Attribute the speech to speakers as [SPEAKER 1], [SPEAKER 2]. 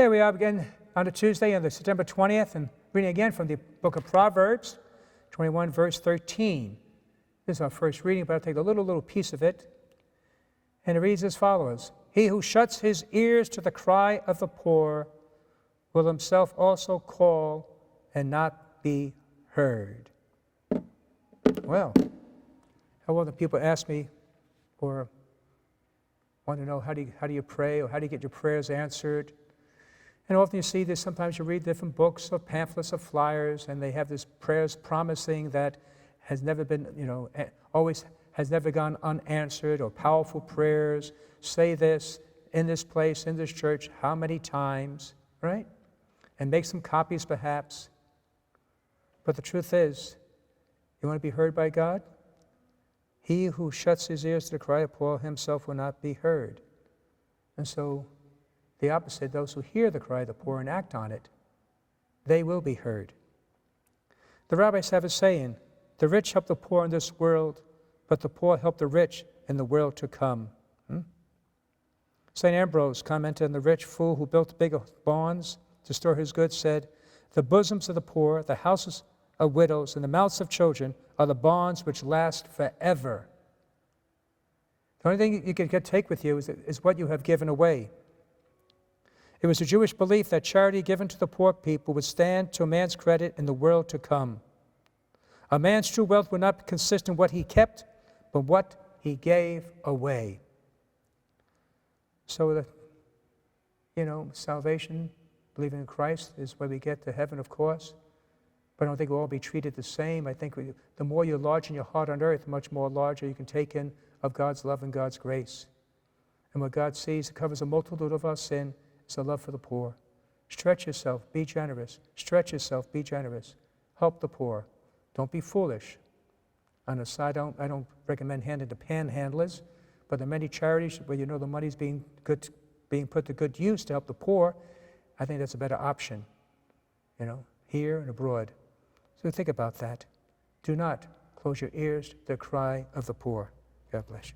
[SPEAKER 1] Here we are again on a Tuesday on the September 20th and reading again from the book of Proverbs, 21 verse 13. This is our first reading, but I'll take a little piece of it. And it reads as follows. He who shuts his ears to the cry of the poor will himself also call and not be heard. Well, how often people ask me or want to know how do you pray or how do you get your prayers answered? And often you see this, sometimes you read different books or pamphlets or flyers, and they have this prayers promising that has never been, always has never gone unanswered, or powerful prayers, say this in this place, in this church, how many times, right? And make some copies perhaps. But the truth is, you want to be heard by God? He who shuts his ears to the cry of poor himself will not be heard. And so, the opposite, those who hear the cry of the poor and act on it, they will be heard. The rabbis have a saying, the rich help the poor in this world, but the poor help the rich in the world to come. St. Ambrose commented on the rich fool who built big barns to store his goods, said, the bosoms of the poor, the houses of widows, and the mouths of children are the bonds which last forever. The only thing you can take with you is what you have given away. It was a Jewish belief that charity given to the poor people would stand to a man's credit in the world to come. A man's true wealth would not consist in what he kept, but what he gave away. So, salvation, believing in Christ, is where we get to heaven, of course. But I don't think we'll all be treated the same. I think the more you enlarge in your heart on earth, much more larger you can take in of God's love and God's grace. And what God sees, it covers a multitude of our sin. It's a love for the poor. Stretch yourself, be generous. Stretch yourself, be generous. Help the poor. Don't be foolish. On the side, I don't recommend handing to panhandlers, but there are many charities where the money's being put to good use to help the poor. I think that's a better option, here and abroad. So think about that. Do not close your ears to the cry of the poor. God bless you.